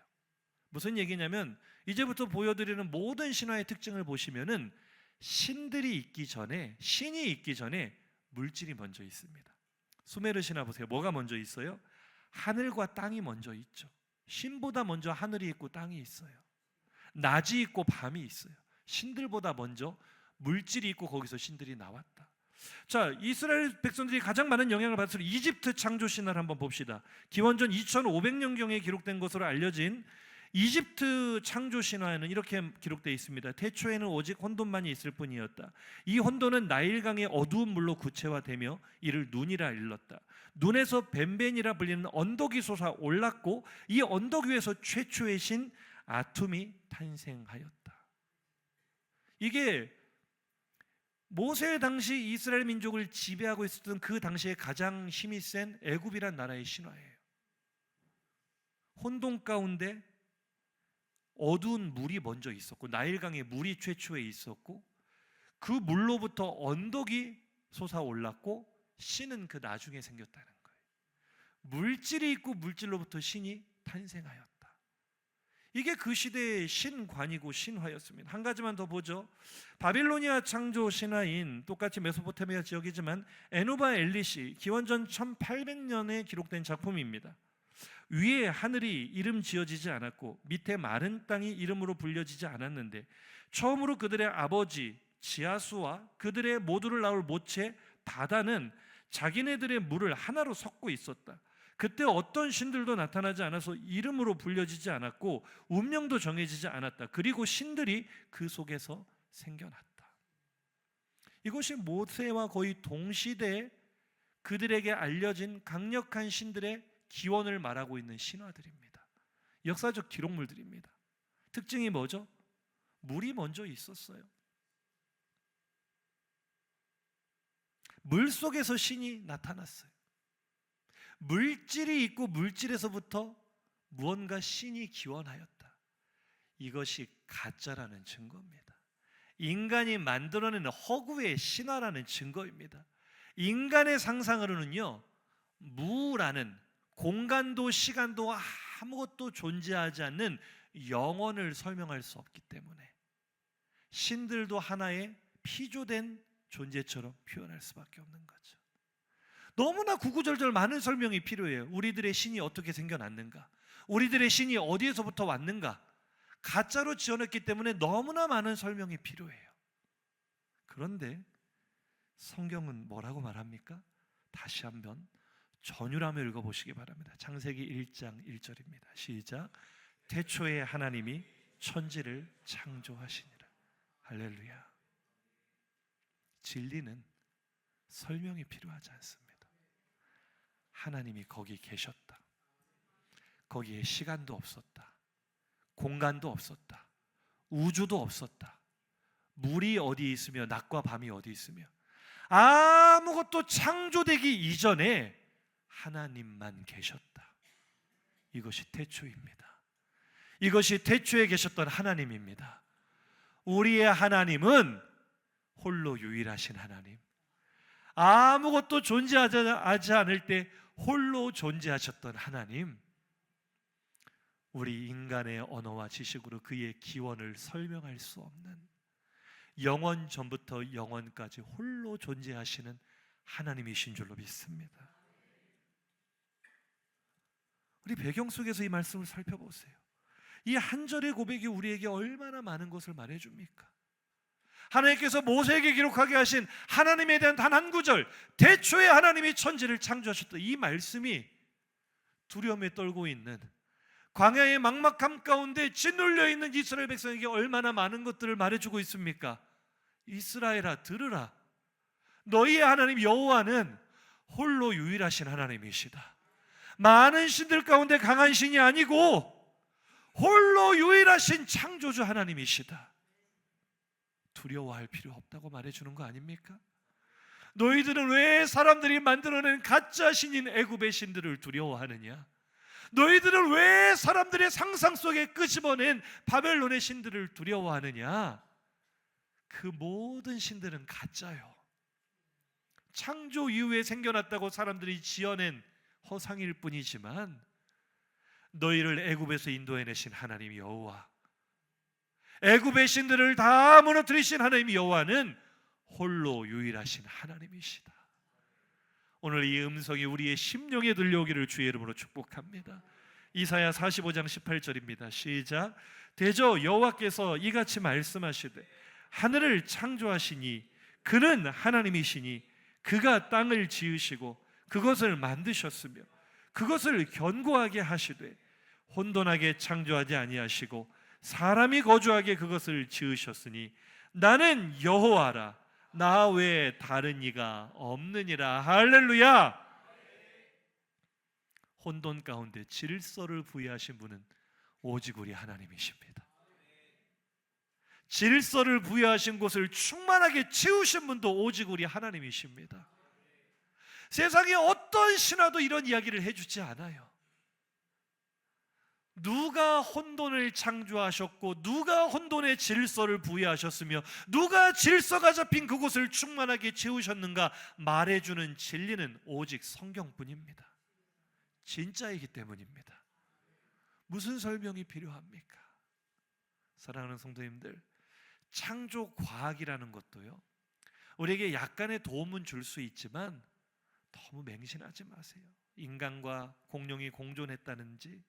무슨 얘기냐면 이제부터 보여드리는 모든 신화의 특징을 보시면은 신들이 있기 전에, 신이 있기 전에 물질이 먼저 있습니다. 수메르 신화 보세요. 뭐가 먼저 있어요? 하늘과 땅이 먼저 있죠. 신보다 먼저 하늘이 있고 땅이 있어요. 낮이 있고 밤이 있어요. 신들보다 먼저 물질이 있고 거기서 신들이 나왔다. 자, 이스라엘 백성들이 가장 많은 영향을 받았을 이집트 창조 신화를 한번 봅시다. 기원전 2500년경에 기록된 것으로 알려진 이집트 창조 신화에는 이렇게 기록되어 있습니다. 태초에는 오직 혼돈만이 있을 뿐이었다. 이 혼돈은 나일강의 어두운 물로 구체화되며 이를 눈이라 일렀다. 눈에서 벤벤이라 불리는 언덕이 솟아 올랐고 이 언덕 위에서 최초의 신 아툼이 탄생하였다. 이게 모세 당시 이스라엘 민족을 지배하고 있었던 그 당시에 가장 힘이 센 애굽이란 나라의 신화예요. 혼돈 가운데 어두운 물이 먼저 있었고 나일강에 물이 최초에 있었고 그 물로부터 언덕이 솟아올랐고 신은 그 나중에 생겼다는 거예요. 물질이 있고 물질로부터 신이 탄생하였다. 이게 그 시대의 신관이고 신화였습니다. 한 가지만 더 보죠. 바빌로니아 창조 신화인 똑같이 메소포타미아 지역이지만 에누바 엘리시 기원전 1800년에 기록된 작품입니다. 위에 하늘이 이름 지어지지 않았고 밑에 마른 땅이 이름으로 불려지지 않았는데 처음으로 그들의 아버지 지하수와 그들의 모두를 낳을 모체 바다는 자기네들의 물을 하나로 섞고 있었다. 그때 어떤 신들도 나타나지 않아서 이름으로 불려지지 않았고 운명도 정해지지 않았다. 그리고 신들이 그 속에서 생겨났다. 이것이 모세와 거의 동시대에 그들에게 알려진 강력한 신들의 기원을 말하고 있는 신화들입니다. 역사적 기록물들입니다. 특징이 뭐죠? 물이 먼저 있었어요. 물 속에서 신이 나타났어요. 물질이 있고 물질에서부터 무언가 신이 기원하였다. 이것이 가짜라는 증거입니다. 인간이 만들어내는 허구의 신화라는 증거입니다. 인간의 상상으로는요, 무라는 공간도 시간도 아무것도 존재하지 않는 영혼을 설명할 수 없기 때문에 신들도 하나의 피조된 존재처럼 표현할 수밖에 없는 거죠. 너무나 구구절절 많은 설명이 필요해요. 우리들의 신이 어떻게 생겨났는가? 우리들의 신이 어디에서부터 왔는가? 가짜로 지어냈기 때문에 너무나 많은 설명이 필요해요. 그런데 성경은 뭐라고 말합니까? 다시 한번 전율하며 읽어보시기 바랍니다. 창세기 1장 1절입니다. 시작. 태초에 하나님이 천지를 창조하시니라. 할렐루야. 진리는 설명이 필요하지 않습니다. 하나님이 거기 계셨다. 거기에 시간도 없었다. 공간도 없었다. 우주도 없었다. 물이 어디 있으며 낮과 밤이 어디 있으며 아무것도 창조되기 이전에 하나님만 계셨다. 이것이 태초입니다. 이것이 태초에 계셨던 하나님입니다. 우리의 하나님은 홀로 유일하신 하나님, 아무것도 존재하지 않을 때 홀로 존재하셨던 하나님, 우리 인간의 언어와 지식으로 그의 기원을 설명할 수 없는 영원 전부터 영원까지 홀로 존재하시는 하나님이신 줄로 믿습니다. 우리 배경 속에서 이 말씀을 살펴보세요. 이 한 절의 고백이 우리에게 얼마나 많은 것을 말해줍니까? 하나님께서 모세에게 기록하게 하신 하나님에 대한 단 한 구절, 태초에 하나님이 천지를 창조하셨다, 이 말씀이 두려움에 떨고 있는 광야의 막막함 가운데 짓눌려 있는 이스라엘 백성에게 얼마나 많은 것들을 말해주고 있습니까? 이스라엘아, 들으라. 너희의 하나님 여호와는 홀로 유일하신 하나님이시다. 많은 신들 가운데 강한 신이 아니고 홀로 유일하신 창조주 하나님이시다. 두려워할 필요 없다고 말해주는 거 아닙니까? 너희들은 왜 사람들이 만들어낸 가짜 신인 애굽의 신들을 두려워하느냐? 너희들은 왜 사람들의 상상 속에 끄집어낸 바벨론의 신들을 두려워하느냐? 그 모든 신들은 가짜요. 창조 이후에 생겨났다고 사람들이 지어낸 허상일 뿐이지만 너희를 애굽에서 인도해내신 하나님 여호와, 애굽의 신들을 다 무너뜨리신 하나님 여호와는 홀로 유일하신 하나님이시다. 오늘 이 음성이 우리의 심령에 들려오기를 주의 이름으로 축복합니다. 이사야 45장 18절입니다. 시작. 대저 여호와께서 이같이 말씀하시되 하늘을 창조하시니 그는 하나님이시니 그가 땅을 지으시고 그것을 만드셨으며 그것을 견고하게 하시되 혼돈하게 창조하지 아니하시고 사람이 거주하게 그것을 지으셨으니 나는 여호와라. 나 외에 다른 이가 없느니라. 할렐루야. 혼돈 가운데 질서를 부여하신 분은 오직 우리 하나님이십니다. 질서를 부여하신 곳을 충만하게 채우신 분도 오직 우리 하나님이십니다. 세상에 어떤 신화도 이런 이야기를 해주지 않아요. 누가 혼돈을 창조하셨고 누가 혼돈의 질서를 부여하셨으며 누가 질서가 잡힌 그곳을 충만하게 채우셨는가 말해주는 진리는 오직 성경뿐입니다. 진짜이기 때문입니다. 무슨 설명이 필요합니까? 사랑하는 성도님들, 창조 과학이라는 것도요, 우리에게 약간의 도움은 줄 수 있지만 너무 맹신하지 마세요. 인간과 공룡이 공존했다든지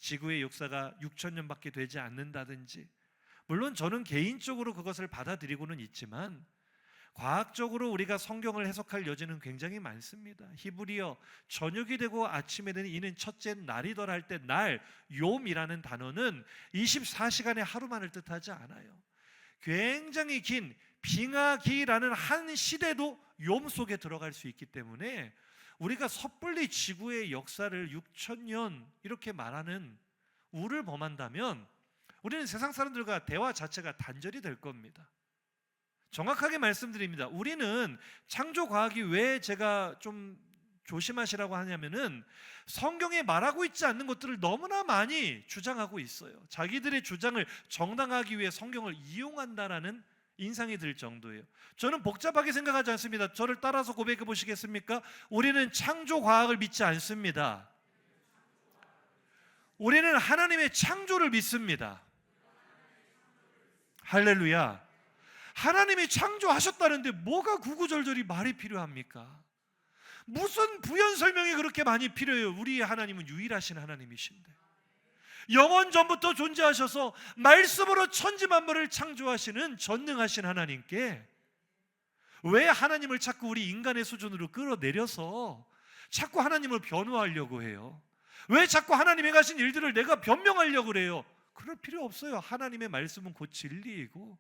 지구의 역사가 6,000년밖에 되지 않는다든지, 물론 저는 개인적으로 그것을 받아들이고는 있지만 과학적으로 우리가 성경을 해석할 여지는 굉장히 많습니다. 히브리어 저녁이 되고 아침에 되는 이는 첫째 날이더라 할 때 날, 욤이라는 단어는 24시간의 하루만을 뜻하지 않아요. 굉장히 긴 빙하기라는 한 시대도 욤 속에 들어갈 수 있기 때문에 우리가 섣불리 지구의 역사를 6,000년 이렇게 말하는 우를 범한다면 우리는 세상 사람들과 대화 자체가 단절이 될 겁니다. 정확하게 말씀드립니다. 우리는 창조과학이 왜 제가 좀 조심하시라고 하냐면은 성경에 말하고 있지 않는 것들을 너무나 많이 주장하고 있어요. 자기들의 주장을 정당화하기 위해 성경을 이용한다라는 인상이 들 정도예요. 저는 복잡하게 생각하지 않습니다. 저를 따라서 고백해 보시겠습니까? 우리는 창조과학을 믿지 않습니다. 우리는 하나님의 창조를 믿습니다. 할렐루야. 하나님이 창조하셨다는데 뭐가 구구절절히 말이 필요합니까? 무슨 부연 설명이 그렇게 많이 필요해요? 우리 하나님은 유일하신 하나님이신데, 영원 전부터 존재하셔서 말씀으로 천지 만물을 창조하시는 전능하신 하나님께 왜 하나님을 자꾸 우리 인간의 수준으로 끌어내려서 자꾸 하나님을 변호하려고 해요? 왜 자꾸 하나님이 가신 일들을 내가 변명하려고 그래요? 그럴 필요 없어요. 하나님의 말씀은 곧 진리이고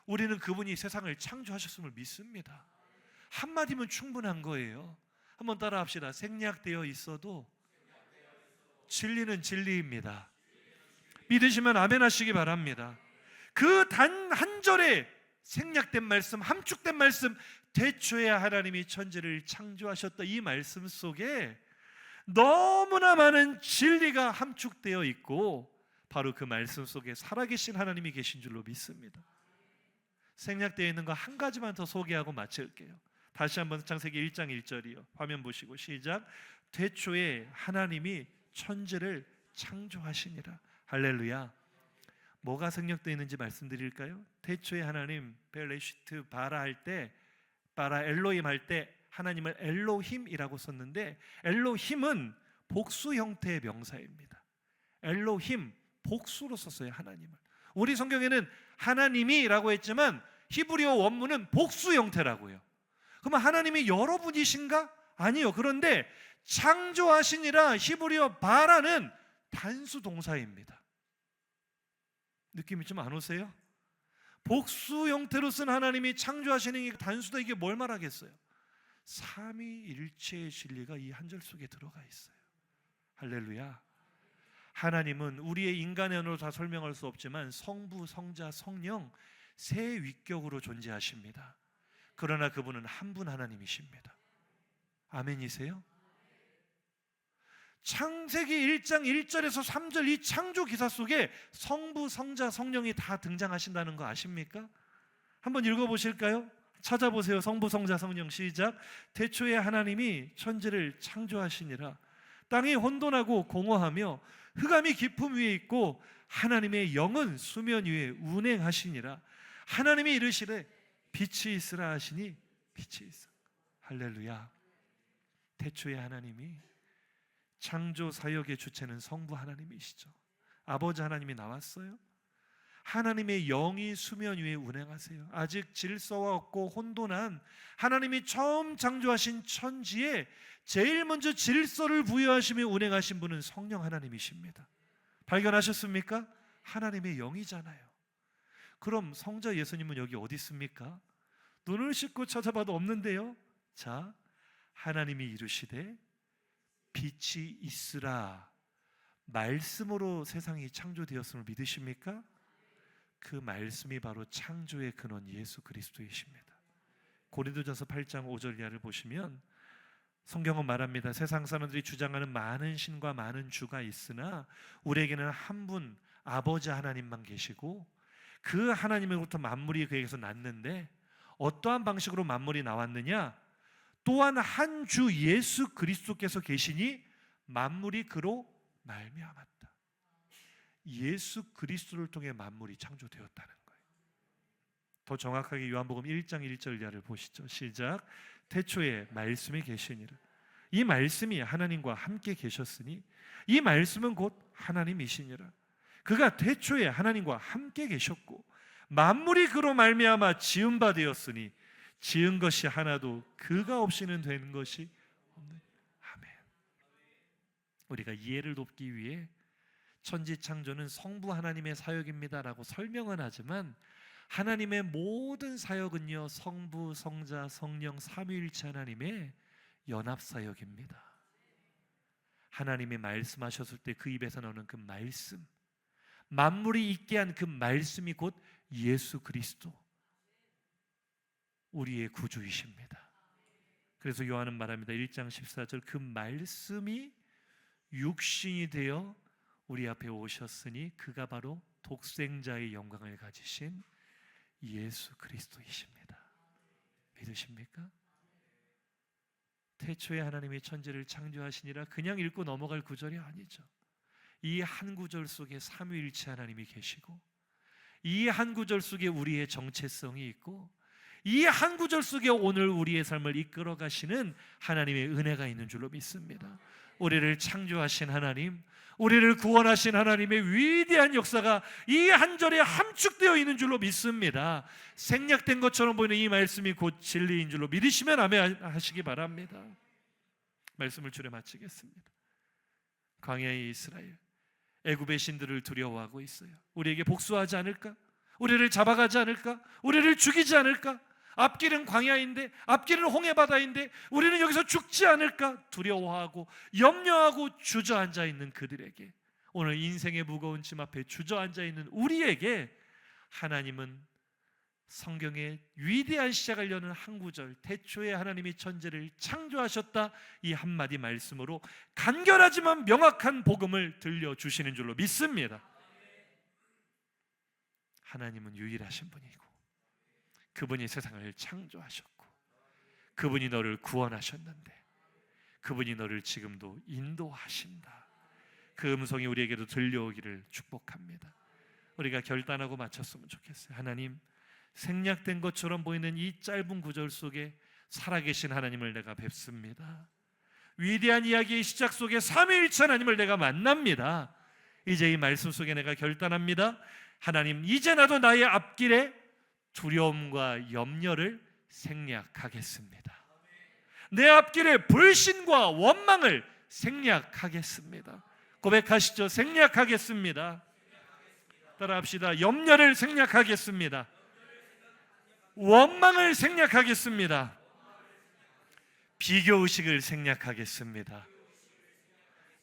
우리는 그분이 세상을 창조하셨음을 믿습니다. 한마디면 충분한 거예요. 한번 따라합시다. 생략되어 있어도 진리는 진리입니다. 믿으시면 아멘 하시기 바랍니다. 그 단 한 절에 생략된 말씀, 함축된 말씀, 태초에 하나님이 천지를 창조하셨다, 이 말씀 속에 너무나 많은 진리가 함축되어 있고 바로 그 말씀 속에 살아계신 하나님이 계신 줄로 믿습니다. 생략되어 있는 거 한 가지만 더 소개하고 마칠게요. 다시 한번 창세기 1장 1절이요. 화면 보시고 시작. 태초에 하나님이 천지를 창조하시니라. 할렐루야. 뭐가 생략되어 있는지 말씀드릴까요? 태초에 하나님 벨레시트 바라 할 때, 바라 엘로임 할 때 하나님을 엘로힘이라고 썼는데, 엘로힘은 복수 형태의 명사입니다. 엘로힘, 복수로 썼어요, 하나님을. 우리 성경에는 하나님이라고 했지만 히브리어 원문은 복수 형태라고요. 그러면 하나님이 여러분이신가? 아니요. 그런데 창조하시니라 히브리어 바라는 단수 동사입니다. 느낌이 좀 안 오세요? 복수 형태로 쓴 하나님이 창조하시는 이 단수다, 이게 뭘 말하겠어요? 삼위일체의 진리가 이 한 절 속에 들어가 있어요. 할렐루야. 하나님은 우리의 인간의 언어로 다 설명할 수 없지만 성부, 성자, 성령 세 위격으로 존재하십니다. 그러나 그분은 한 분 하나님이십니다. 아멘이세요? 창세기 1장 1절에서 3절 이 창조 기사 속에 성부, 성자, 성령이 다 등장하신다는 거 아십니까? 한번 읽어보실까요? 찾아보세요. 성부, 성자, 성령. 시작. 태초에 하나님이 천지를 창조하시니라. 땅이 혼돈하고 공허하며 흑암이 깊음 위에 있고 하나님의 영은 수면 위에 운행하시니라. 하나님이 이르시되 빛이 있으라 하시니 빛이 있어. 할렐루야. 태초에 하나님이 창조 사역의 주체는 성부 하나님이시죠. 아버지 하나님이 나왔어요. 하나님의 영이 수면 위에 운행하세요. 아직 질서가 없고 혼돈한 하나님이 처음 창조하신 천지에 제일 먼저 질서를 부여하시며 운행하신 분은 성령 하나님이십니다. 발견하셨습니까? 하나님의 영이잖아요. 그럼 성자 예수님은 여기 어디 있습니까? 눈을 씻고 찾아봐도 없는데요. 자, 하나님이 이르시되 빛이 있으라 말씀으로 세상이 창조되었음을 믿으십니까? 그 말씀이 바로 창조의 근원 예수 그리스도이십니다. 고린도전서 8장 5절 이하를 보시면 성경은 말합니다. 세상 사람들이 주장하는 많은 신과 많은 주가 있으나 우리에게는 한 분 아버지 하나님만 계시고 그 하나님으로부터 만물이 그에게서 났는데 어떠한 방식으로 만물이 나왔느냐? 또한 한 주 예수 그리스도께서 계시니 만물이 그로 말미암았다. 예수 그리스도를 통해 만물이 창조되었다는 거예요. 더 정확하게 요한복음 1장 1절 이하를 보시죠. 시작. 태초에 말씀이 계시니라. 이 말씀이 하나님과 함께 계셨으니 이 말씀은 곧 하나님이시니라. 그가 태초에 하나님과 함께 계셨고 만물이 그로 말미암아 지은 바 되었으니 지은 것이 하나도 그가 없이는 된 것이 없는. 아멘. 우리가 이해를 돕기 위해 천지창조는 성부 하나님의 사역입니다라고 설명은 하지만 하나님의 모든 사역은요 성부, 성자, 성령 삼위일체 하나님의 연합사역입니다. 하나님이 말씀하셨을 때 그 입에서 나오는 그 말씀, 만물이 있게 한 그 말씀이 곧 예수 그리스도, 우리의 구주이십니다. 그래서 요한은 말합니다. 1장 14절 그 말씀이 육신이 되어 우리 앞에 오셨으니 그가 바로 독생자의 영광을 가지신 예수 그리스도이십니다. 믿으십니까? 태초에 하나님이 천지를 창조하시니라 그냥 읽고 넘어갈 구절이 아니죠. 이 한 구절 속에 삼위일체 하나님이 계시고 이 한 구절 속에 우리의 정체성이 있고 이 한 구절 속에 오늘 우리의 삶을 이끌어 가시는 하나님의 은혜가 있는 줄로 믿습니다. 우리를 창조하신 하나님, 우리를 구원하신 하나님의 위대한 역사가 이 한 절에 함축되어 있는 줄로 믿습니다. 생략된 것처럼 보이는 이 말씀이 곧 진리인 줄로 믿으시면 아멘 하시기 바랍니다. 말씀을 줄여 마치겠습니다. 광야의 이스라엘, 애굽의 신들을 두려워하고 있어요. 우리에게 복수하지 않을까? 우리를 잡아가지 않을까? 우리를 죽이지 않을까? 앞길은 광야인데, 앞길은 홍해바다인데 우리는 여기서 죽지 않을까? 두려워하고 염려하고 주저앉아 있는 그들에게, 오늘 인생의 무거운 짐 앞에 주저앉아 있는 우리에게 하나님은 성경의 위대한 시작을 여는 한 구절, 태초에 하나님이 천지를 창조하셨다, 이 한마디 말씀으로 간결하지만 명확한 복음을 들려주시는 줄로 믿습니다. 하나님은 유일하신 분이고 그분이 세상을 창조하셨고 그분이 너를 구원하셨는데 그분이 너를 지금도 인도하신다. 그 음성이 우리에게도 들려오기를 축복합니다. 우리가 결단하고 마쳤으면 좋겠어요. 하나님, 생략된 것처럼 보이는 이 짧은 구절 속에 살아계신 하나님을 내가 뵙습니다. 위대한 이야기의 시작 속에 삼위일체 하나님을 내가 만납니다. 이제 이 말씀 속에 내가 결단합니다. 하나님, 이제 나도 나의 앞길에 두려움과 염려를 생략하겠습니다. 내 앞길에 불신과 원망을 생략하겠습니다. 고백하시죠. 생략하겠습니다. 따라합시다. 염려를 생략하겠습니다. 원망을 생략하겠습니다. 비교의식을 생략하겠습니다.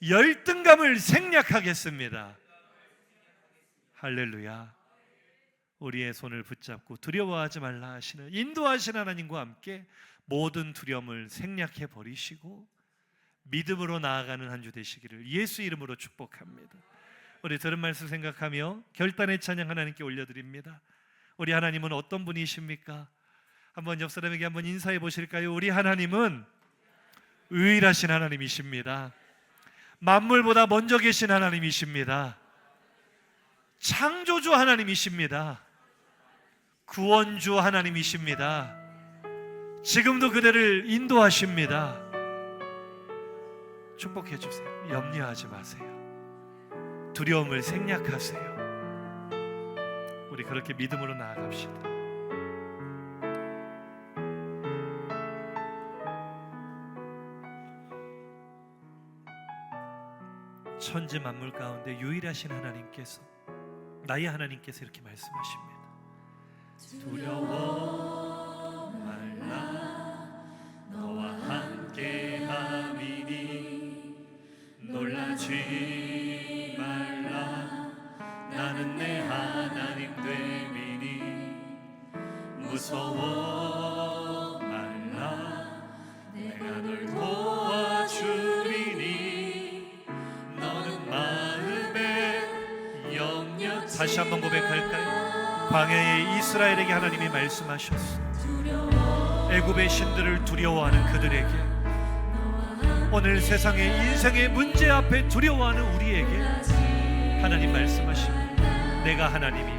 열등감을 생략하겠습니다. 할렐루야. 우리의 손을 붙잡고 두려워하지 말라 하시는 인도하시는 하나님과 함께 모든 두려움을 생략해 버리시고 믿음으로 나아가는 한 주 되시기를 예수 이름으로 축복합니다. 우리 들은 말씀 생각하며 결단의 찬양 하나님께 올려드립니다. 우리 하나님은 어떤 분이십니까? 한번 옆 사람에게 한번 인사해 보실까요? 우리 하나님은 의일하신 하나님이십니다. 만물보다 먼저 계신 하나님이십니다. 창조주 하나님이십니다. 구원주 하나님이십니다. 지금도 그대를 인도하십니다. 축복해 주세요. 염려하지 마세요. 두려움을 생략하세요. 우리 그렇게 믿음으로 나아갑시다. 천지 만물 가운데 유일하신 하나님께서, 나의 하나님께서 이렇게 말씀하십니다. 두려워 말라, 너와 함께 함이니 놀라지 말라, 나는 내 하나님 됨이니 무서워 말라, 내가 널 도와주리니 너는 마음에 염려. 다시 한번 고백할까요? 광야의 이스라엘에게 하나님이 말씀하셨어. 애굽의 신들을 두려워하는 그들에게, 오늘 세상의 인생의 문제 앞에 두려워하는 우리에게 하나님 말씀하십니다. 내가 하나님이,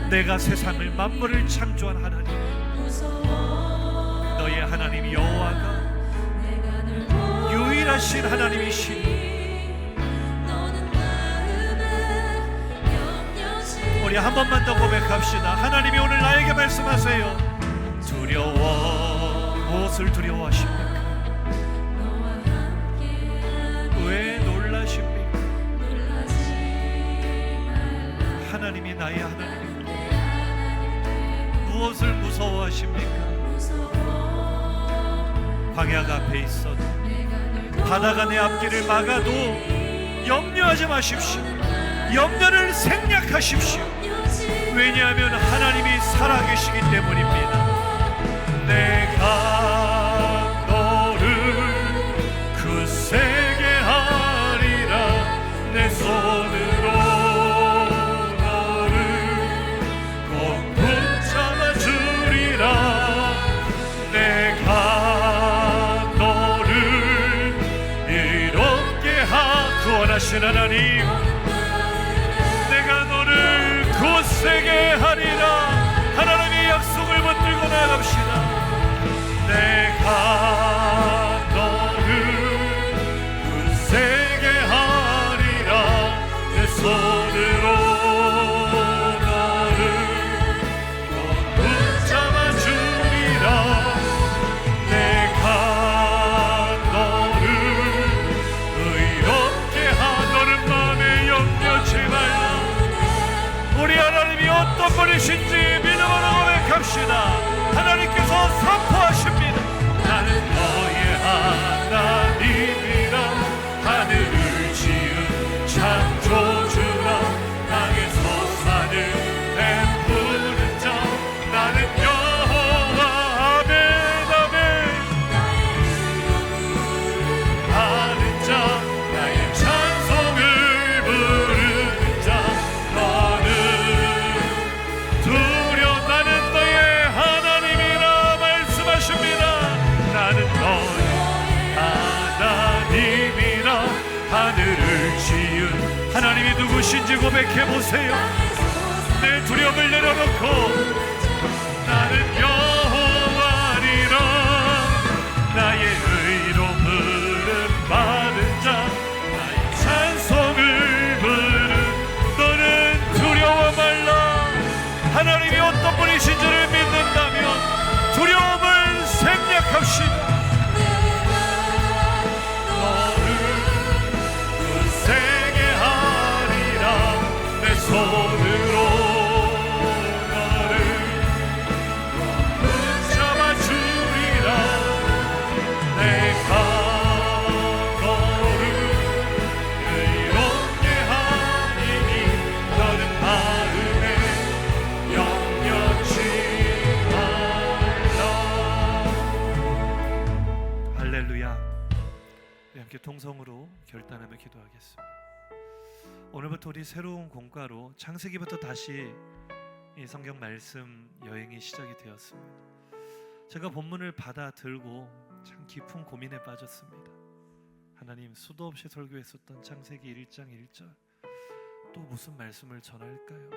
내가 세상을 만물을 창조한 하나님, 너의 하나님 여호와가 유일하신 하나님이시니 우리 한 번만 더 고백합시다. 하나님이 오늘 나에게 말씀하세요. 두려워, 무엇을 두려워하십니까? 왜 놀라십니까? 하나님이 나의 하나님입니다. 무엇을 무서워하십니까? 광야가 앞에 있어도, 바다가 내 앞길을 막아도 염려하지 마십시오. 염려를 생략하십시오. 왜냐하면 하나님이 살아계시기 때문입니다. 내가 너를 굳세게 하리라, 내 손으로 너를 꼭 붙잡아 주리라. 내가 너를 이롭게 구원하신 하나님, 내가 너를 굳세게 하리라. 하나님의 약속을 붙들고 나갑시다. 내가 너를 굳세게 하리라, 내 손으로 너를 꼭 붙잡아 주리라. 내가 너를 의롭게 너는 마음에 염려치 말라. 우리 하나님이 어떤 분이신지 믿음으로 고백합시다. 하나님께서 선포하십니다. 나는 너의 하나님이라, 하늘을 지은 창조주라, 땅에서 사는 베푸는 자, 나는 여호와. 아멘 아멘. 하는 자, 나의 찬송을 부르는 자, 너는 나는 너의 하나님이라 말씀하십니다. 나는 너의 하나님이라, 하늘을 지은 하나님이 누구신지 고백해보세요. 내 두려움을 내려놓고 나는 여호와니라. 통성으로 결단하며 기도하겠습니다. 오늘부터 우리 새로운 공과로 창세기부터 다시 이 성경 말씀 여행이 시작이 되었습니다. 제가 본문을 받아 들고 참 깊은 고민에 빠졌습니다. 하나님, 수도 없이 설교했었던 창세기 1장 1절 또 무슨 말씀을 전할까요?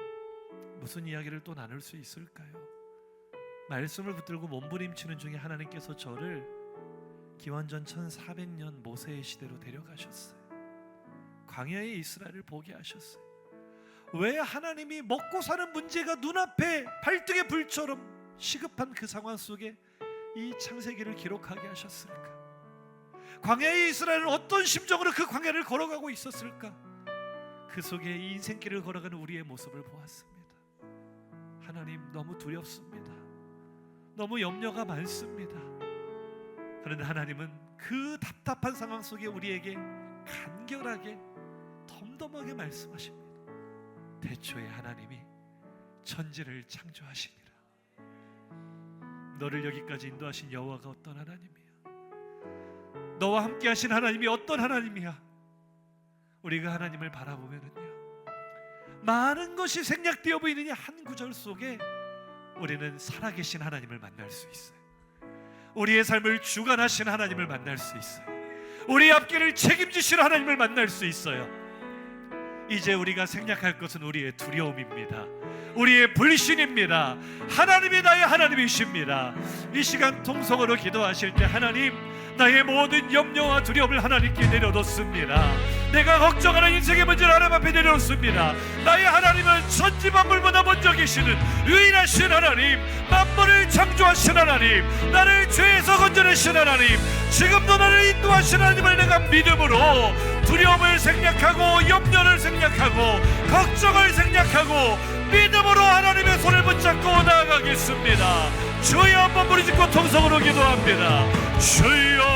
무슨 이야기를 또 나눌 수 있을까요? 말씀을 붙들고 몸부림치는 중에 하나님께서 저를 기원전 1400년 모세의 시대로 데려가셨어요. 광야의 이스라엘을 보게 하셨어요. 왜 하나님이 먹고 사는 문제가 눈앞에 발등의 불처럼 시급한 그 상황 속에 이 창세기를 기록하게 하셨을까? 광야의 이스라엘은 어떤 심정으로 그 광야를 걸어가고 있었을까? 그 속에 이 인생길을 걸어가는 우리의 모습을 보았습니다. 하나님, 너무 두렵습니다. 너무 염려가 많습니다. 그런데 하나님은 그 답답한 상황 속에 우리에게 간결하게 덤덤하게 말씀하십니다. 태초에 하나님이 천지를 창조하시니라. 너를 여기까지 인도하신 여호와가 어떤 하나님이야? 너와 함께 하신 하나님이 어떤 하나님이야? 우리가 하나님을 바라보면은요, 많은 것이 생략되어 보이는 이 한 구절 속에 우리는 살아계신 하나님을 만날 수 있어요. 우리의 삶을 주관하신 하나님을 만날 수 있어요. 우리의 앞길을 책임지시는 하나님을 만날 수 있어요. 이제 우리가 생략할 것은 우리의 두려움입니다. 우리의 불신입니다. 하나님이 나의 하나님이십니다. 이 시간 통성으로 기도하실 때 하나님, 나의 모든 염려와 두려움을 하나님께 내려놓습니다. 내가 걱정하는 인생의 문제를 하나님 앞에 내려놓습니다. 나의 하나님은 천지 만물보다 먼저 계시는 유일하신 하나님, 만물을 창조하신 하나님, 나를 죄에서 건져내신 하나님, 지금도 나를 인도하신 하나님을 내가 믿음으로 두려움을 생략하고 염려를 생략하고 걱정을 생략하고 믿음으로 하나님의 손을 붙잡고 나아가겠습니다. 주여, 한번 부르짖고 통성으로 기도합니다. 주여,